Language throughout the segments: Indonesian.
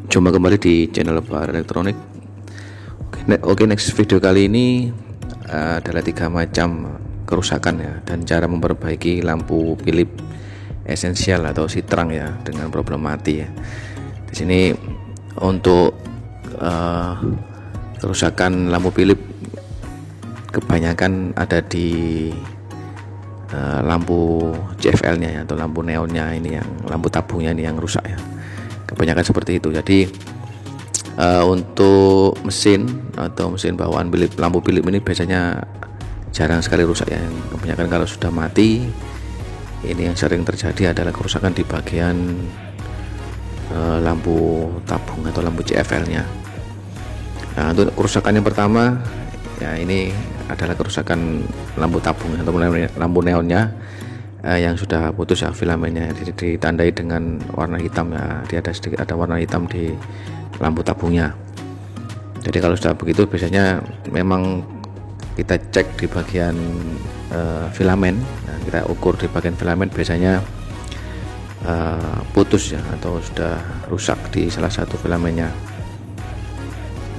Jumpa kembali di channel Bar Elektronik. Oke, next video kali ini adalah 3 macam kerusakan ya, dan cara memperbaiki lampu Philips esensial atau si terang ya dengan problem mati ya. Di sini untuk kerusakan lampu Philips kebanyakan ada di lampu CFL-nya ya, atau lampu neonnya ini, yang lampu tabungnya ini yang rusak ya. Kebanyakan seperti itu. Jadi untuk mesin atau mesin bawaan lampu Philips ini biasanya jarang sekali rusak ya. Yang kebanyakan kalau sudah mati, ini yang sering terjadi adalah kerusakan di bagian lampu tabung atau lampu CFL-nya. Nah, untuk kerusakan yang pertama ya, ini adalah kerusakan lampu tabung atau lampu neonnya yang sudah putus ya filamennya, ditandai dengan warna hitam ya. Dia ada warna hitam di lampu tabungnya. Jadi kalau sudah begitu biasanya memang kita cek di bagian filamen. Nah, kita ukur di bagian filamen, biasanya putus ya, atau sudah rusak di salah satu filamennya.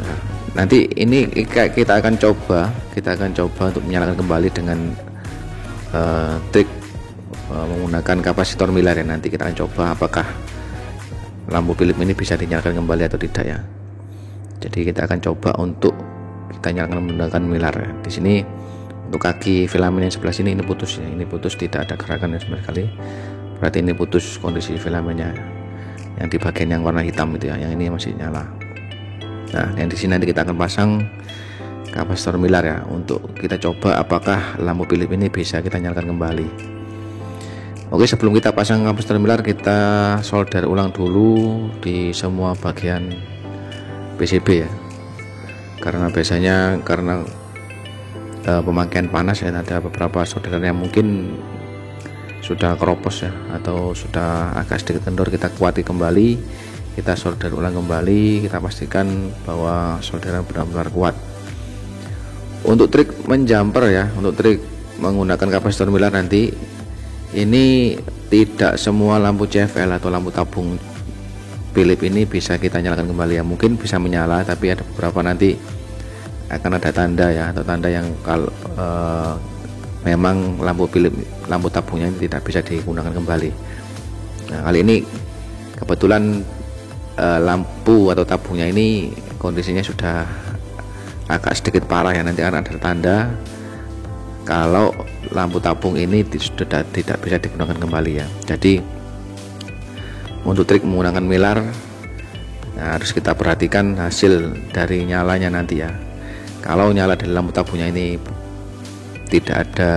Nah, nanti ini kita akan coba untuk menyalakan kembali dengan trik menggunakan kapasitor Miller ya. Nanti kita akan coba apakah lampu Philips ini bisa dinyalakan kembali atau tidak ya. Jadi kita akan coba untuk kita nyalakan menggunakan Miller ya. Di sini untuk kaki filamen yang sebelah sini ini putus ya. Ini putus, tidak ada gerakan sama sekali. Berarti ini putus kondisi filamennya. Yang di bagian yang warna hitam itu ya, yang ini masih nyala. Nah, yang di sini nanti kita akan pasang kapasitor Miller ya, untuk kita coba apakah lampu Philips ini bisa kita nyalakan kembali. Oke, sebelum kita pasang kapasitor Miller, kita solder ulang dulu di semua bagian PCB ya. Karena biasanya pemakaian panas ya, ada beberapa solderan yang mungkin sudah keropos ya, atau sudah agak sedikit kendor. Kita kuati kembali, kita solder ulang kembali, kita pastikan bahwa solderan benar-benar kuat. Untuk trik menjumper ya, untuk trik menggunakan kapasitor Miller nanti, ini tidak semua lampu CFL atau lampu tabung Philips ini bisa kita nyalakan kembali ya. Mungkin bisa menyala, tapi ada beberapa nanti akan ada tanda ya, atau tanda yang kalau memang lampu Philips, lampu tabungnya ini tidak bisa digunakan kembali. Nah, kali ini kebetulan lampu atau tabungnya ini kondisinya sudah agak sedikit parah ya. Nanti akan ada tanda kalau lampu tabung ini sudah tidak bisa digunakan kembali ya. Jadi untuk trik menggunakan Miller, nah, harus kita perhatikan hasil dari nyalanya nanti ya. Kalau nyala dari lampu tabungnya ini tidak ada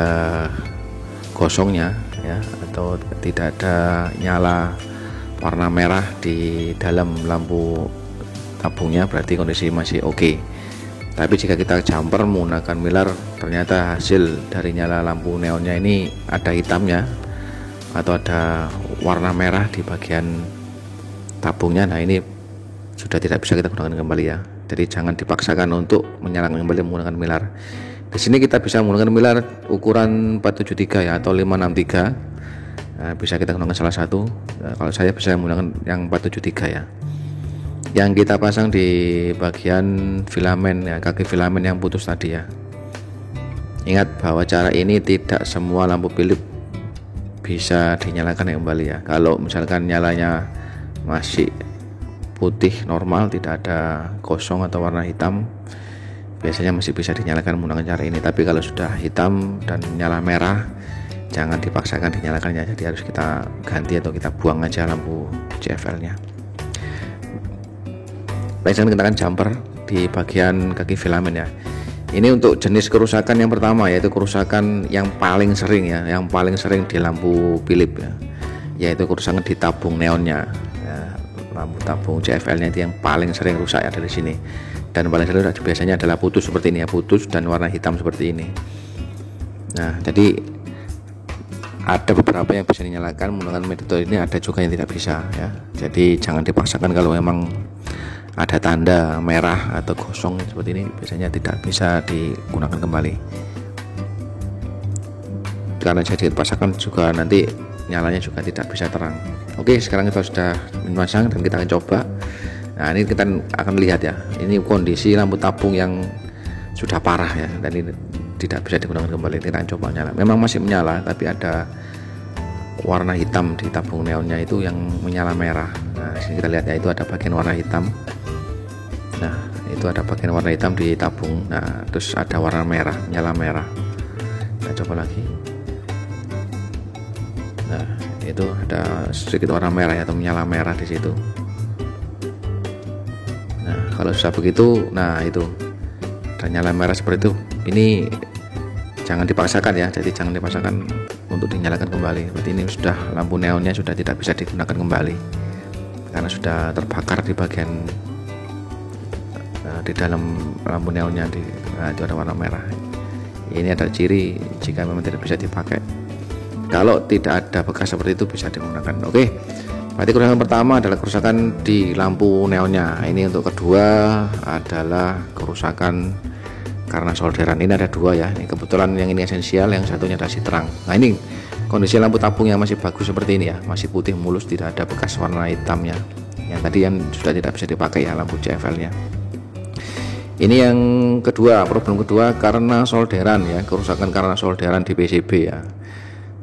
gosongnya ya, atau tidak ada nyala warna merah di dalam lampu tabungnya, berarti kondisi masih oke. Tapi jika kita jumper menggunakan Miller, ternyata hasil dari nyala lampu neonnya ini ada hitamnya atau ada warna merah di bagian tabungnya, nah ini sudah tidak bisa kita gunakan kembali ya. Jadi jangan dipaksakan untuk menyalakan kembali menggunakan Miller. Di sini kita bisa menggunakan Miller ukuran 473 ya, atau 563. Nah, bisa kita gunakan salah satu. Nah, kalau saya bisa menggunakan yang 473 ya. Yang kita pasang di bagian filamen ya, kaki filamen yang putus tadi ya. Ingat bahwa cara ini tidak semua lampu Philips bisa dinyalakan kembali ya. Kalau misalkan nyalanya masih putih normal, tidak ada kosong atau warna hitam, biasanya masih bisa dinyalakan menggunakan cara ini. Tapi kalau sudah hitam dan nyala merah, jangan dipaksakan dinyalakannya. Jadi harus kita ganti atau kita buang aja lampu CFL-nya. Sekarang kita akan jumper di bagian kaki filamen ya. Ini untuk jenis kerusakan yang pertama, yaitu kerusakan yang paling sering ya, yang paling sering di lampu Philips ya, yaitu kerusakan di tabung neonnya ya. Lampu tabung CFL-nya itu yang paling sering rusak ya dari sini, dan paling sering biasanya adalah putus seperti ini ya, putus dan warna hitam seperti ini. Nah, jadi ada beberapa yang bisa dinyalakan menggunakan metode ini, ada juga yang tidak bisa ya. Jadi jangan dipaksakan. Kalau memang ada tanda merah atau gosong seperti ini, biasanya tidak bisa digunakan kembali. Karena jadi dipaksakan juga nanti nyalanya juga tidak bisa terang. Oke, sekarang kita sudah memasang dan kita akan coba Nah, ini kita akan lihat ya, ini kondisi lampu tabung yang sudah parah ya, dan ini tidak bisa digunakan kembali. Kita coba nyala, memang masih menyala tapi ada warna hitam di tabung neonnya itu yang menyala merah. Nah, sini kita lihat ya, itu ada bagian warna hitam. Nah, itu ada bagian warna hitam di tabung. Nah, terus ada warna merah, menyala merah. Kita coba lagi. Nah, itu ada sedikit warna merah ya, atau menyala merah di situ. Nah, kalau sudah begitu, nah itu dan nyala merah seperti itu, ini jangan dipaksakan ya, jadi jangan dipaksakan untuk dinyalakan kembali. Berarti ini sudah lampu neonnya sudah tidak bisa digunakan kembali karena sudah terbakar di bagian di dalam lampu neonnya itu ada warna merah. Ini ada ciri jika memang tidak bisa dipakai. Kalau tidak ada bekas seperti itu bisa digunakan. Oke, berarti kerusakan pertama adalah kerusakan di lampu neonnya. Ini untuk kedua adalah kerusakan karena solderan. Ini ada dua ya, ini kebetulan yang ini esensial, yang satunya adalah si terang. Nah, ini kondisi lampu tabung yang masih bagus seperti ini ya, masih putih mulus, tidak ada bekas warna hitamnya. Yang tadi yang sudah tidak bisa dipakai ya, lampu CFL nya. Ini yang kedua, problem kedua karena solderan ya, kerusakan karena solderan di PCB ya.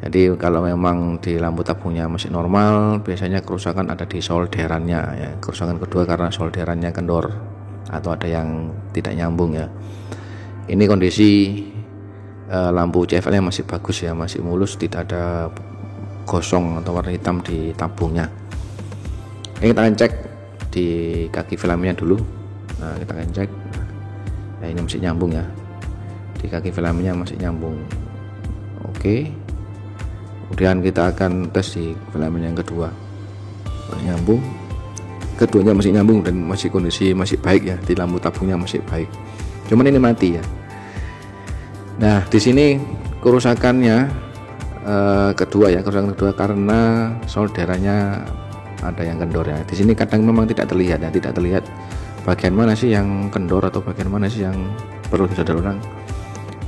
Jadi kalau memang di lampu tabungnya masih normal, biasanya kerusakan ada di solderannya ya. Kerusakan kedua karena solderannya kendor atau ada yang tidak nyambung ya. Ini kondisi lampu CFL nya masih bagus ya, masih mulus, tidak ada gosong atau warna hitam di tabungnya. Ini kita akan cek di kaki filamennya dulu. Nah, kita akan cek. Nah, ini masih nyambung ya, di kaki filamennya masih nyambung. Oke, kemudian kita akan tes di filamen yang kedua, nyambung, keduanya masih nyambung dan masih kondisi masih baik ya, di lampu tabungnya masih baik, cuman ini mati ya. Nah, di sini kerusakannya kedua ya, kerusakan kedua karena solderannya ada yang kendor ya. Di sini kadang memang tidak terlihat ya, tidak terlihat bagian mana sih yang kendor atau bagian mana sih yang perlu disolder ulang.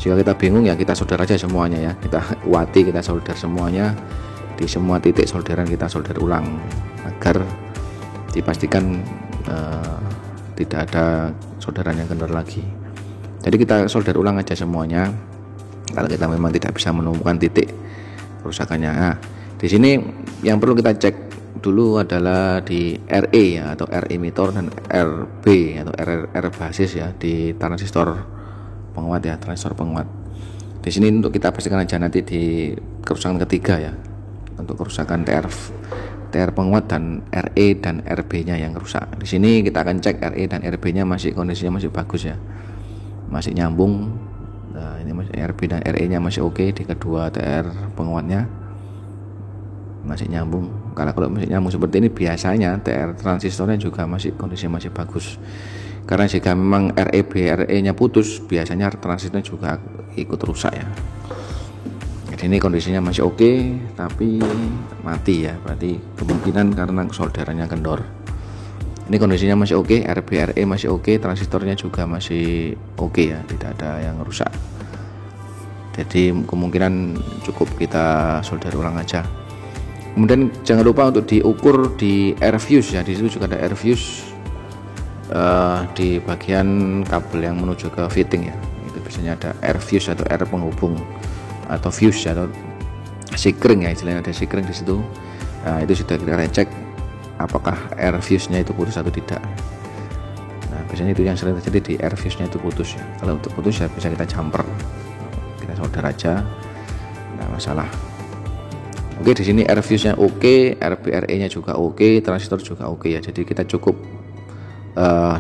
Jika kita bingung ya, kita solder aja semuanya ya, kita kuati, kita solder semuanya di semua titik solderan, kita solder ulang agar dipastikan tidak ada solderan yang kendor lagi. Jadi kita solder ulang aja semuanya kalau kita memang tidak bisa menemukan titik kerusakannya. Nah, di sini yang perlu kita cek dulu adalah di RE ya, atau R emitor, dan RB atau R basis ya, di transistor penguat ya, transistor penguat. Di sini untuk kita pastikan aja nanti di kerusakan ketiga ya, untuk kerusakan TR penguat dan RE dan RB-nya yang rusak. Di sini kita akan cek RE dan RB-nya masih kondisinya masih bagus ya, masih nyambung. Nah, ini masih RB dan RE-nya masih oke di kedua TR penguatnya, masih nyambung. Kalau masih nyambung seperti ini, biasanya TR transistornya juga masih kondisi masih bagus. Karena jika memang REB RE-nya putus, biasanya transistornya juga ikut rusak ya. Jadi ini kondisinya masih oke, tapi mati ya, berarti kemungkinan karena solderannya kendor. Ini kondisinya masih oke, RB RE masih oke, transistornya juga masih oke ya, tidak ada yang rusak. Jadi kemungkinan cukup kita solder ulang aja. Kemudian jangan lupa untuk diukur di air fuse ya, di situ juga ada air fuse di bagian kabel yang menuju ke fitting ya. Itu biasanya ada air fuse atau air penghubung atau fuse atau sikring ya, istilahnya ada sikring di situ. Nah, itu sudah kita cek apakah air fuse-nya itu putus atau tidak. Nah, biasanya itu yang sering terjadi, di air fuse-nya itu putus ya. Kalau untuk putus ya bisa kita jumper, kita solder aja, nggak masalah. Oke, di sini air fuse-nya oke, RB RE-nya juga oke, transistor juga oke ya. Jadi kita cukup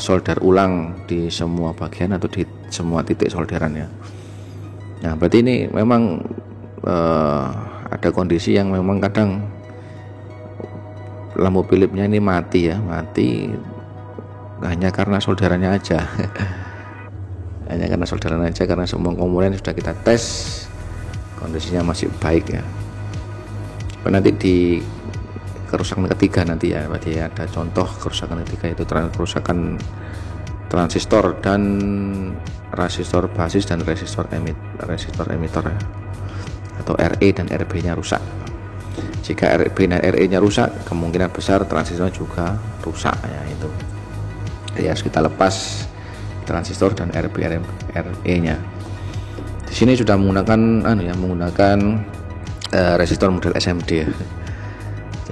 solder ulang di semua bagian atau di semua titik solderan ya. Nah, berarti ini memang ada kondisi yang memang kadang lampu Philips-nya ini mati ya, mati hanya karena solderannya aja. Hanya karena solderan aja, karena semua komponen sudah kita tes kondisinya masih baik ya. Nanti di kerusakan ketiga nanti ya, berarti ada contoh kerusakan ketiga, itu kerusakan transistor dan resistor basis dan resistor emitor ya, atau RE dan RB nya rusak. Jika RB dan RE nya rusak, kemungkinan besar transistor juga rusak ya. Itu Jadi harus kita lepas transistor dan RB RE nya. Di sini sudah menggunakan resistor model SMD ya.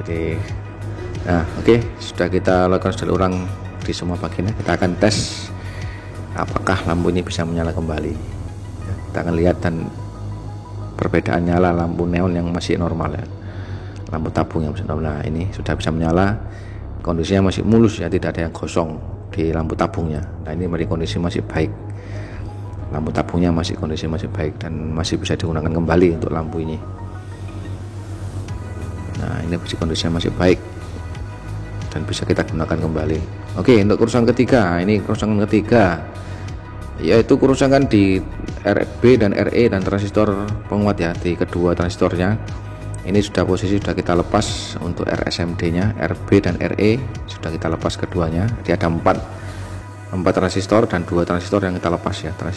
Jadi oke, sudah kita lakukan sudah ulang di semua bagiannya. Kita akan tes apakah lampu ini bisa menyala kembali. Kita akan lihat dan perbedaan nyala lampu neon yang masih normal ya, lampu tabung yang masih normal. Nah, ini sudah bisa menyala, kondisinya masih mulus ya, tidak ada yang gosong di lampu tabungnya. Nah, ini kondisi masih baik, lampu tabungnya kondisi masih baik dan masih bisa digunakan kembali untuk lampu ini. Nah, ini kondisinya masih baik dan bisa kita gunakan kembali. Oke, untuk kerusakan ketiga, ini kerusakan ketiga yaitu kerusakan di RB dan RE dan transistor penguat ya, di kedua transistornya. Ini posisi sudah kita lepas untuk RSMD nya, RB dan RE sudah kita lepas keduanya. Jadi ada 4 transistor dan 2 transistor yang kita lepas ya, 2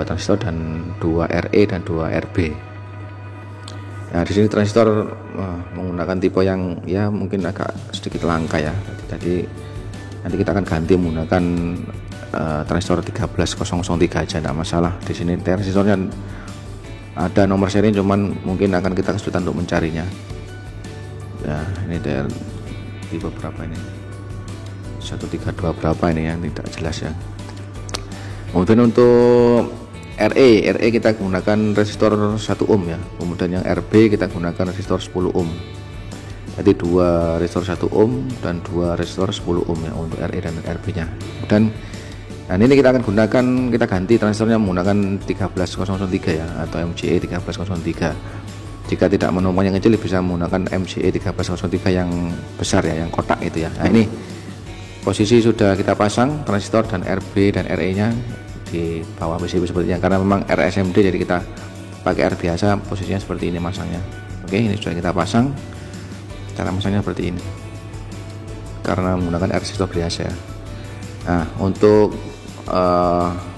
transistor dan 2 RE dan 2 RB. Nah, di sini transistor menggunakan tipe yang ya mungkin agak sedikit langka ya. Jadi nanti kita akan ganti menggunakan transistor 13003 aja, tidak masalah. Di sini transistornya ada nomor seri, cuman mungkin akan kita kesulitan untuk mencarinya. Ya, ini tipe berapa ini? 132 berapa ini yang tidak jelas ya. Kemudian untuk RE kita gunakan resistor 1 ohm ya. Kemudian yang RB kita gunakan resistor 10 ohm. Jadi 2 resistor 1 ohm dan 2 resistor 10 ohm ya untuk RE dan RB nya. Dan ini kita akan gunakan, kita ganti transistornya menggunakan 13003 ya, atau MGE 13003. Jika tidak menemukan yang kecil bisa menggunakan MGE 13003 yang besar ya, yang kotak itu ya. Nah, ini posisi sudah kita pasang transistor dan RB dan RE nya di bawah PCB sepertinya, karena memang RSMD jadi kita pakai R biasa, posisinya seperti ini masangnya. Oke, ini sudah kita pasang, cara masangnya seperti ini karena menggunakan resistor biasa ya. Nah, untuk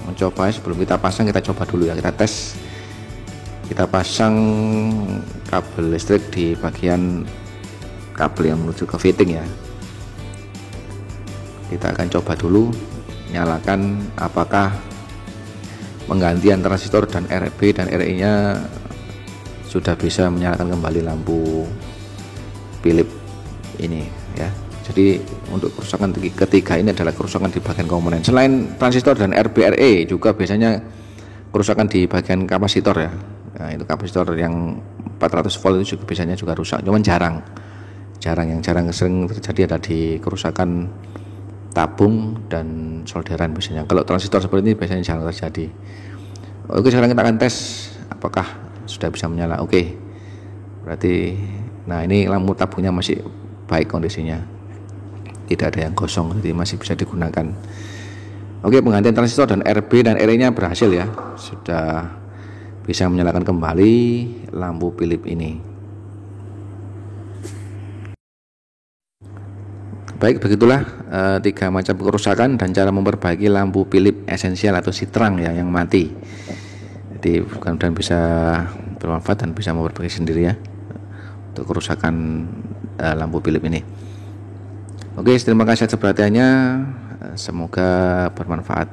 mencoba sebelum kita pasang, kita coba dulu ya, kita tes. Kita pasang kabel listrik di bagian kabel yang menuju ke fitting ya. Kita akan coba dulu nyalakan apakah penggantian transistor dan RB dan RE nya sudah bisa menyalakan kembali lampu Philips ini ya. Jadi untuk kerusakan ketiga ini adalah kerusakan di bagian komponen. Selain transistor dan RB RE juga biasanya kerusakan di bagian kapasitor ya. Nah, itu kapasitor yang 400 volt itu juga biasanya juga rusak. Cuman jarang yang sering terjadi ada di kerusakan tabung dan solderan biasanya. Kalau transistor seperti ini biasanya jarang terjadi. Oke, sekarang kita akan tes apakah sudah bisa menyala. Oke. Berarti ini lampu tabungnya masih baik kondisinya. Tidak ada yang gosong, jadi masih bisa digunakan. Oke, penggantian transistor dan RB dan RE nya berhasil ya, sudah bisa menyalakan kembali lampu Philips ini. Baik, begitulah 3 macam kerusakan dan cara memperbaiki lampu Philips esensial atau sitrang ya yang mati. Jadi mudah-mudahan bisa bermanfaat dan bisa memperbaiki sendiri ya untuk kerusakan lampu Philips ini. Oke, terima kasih atas perhatiannya. Semoga bermanfaat.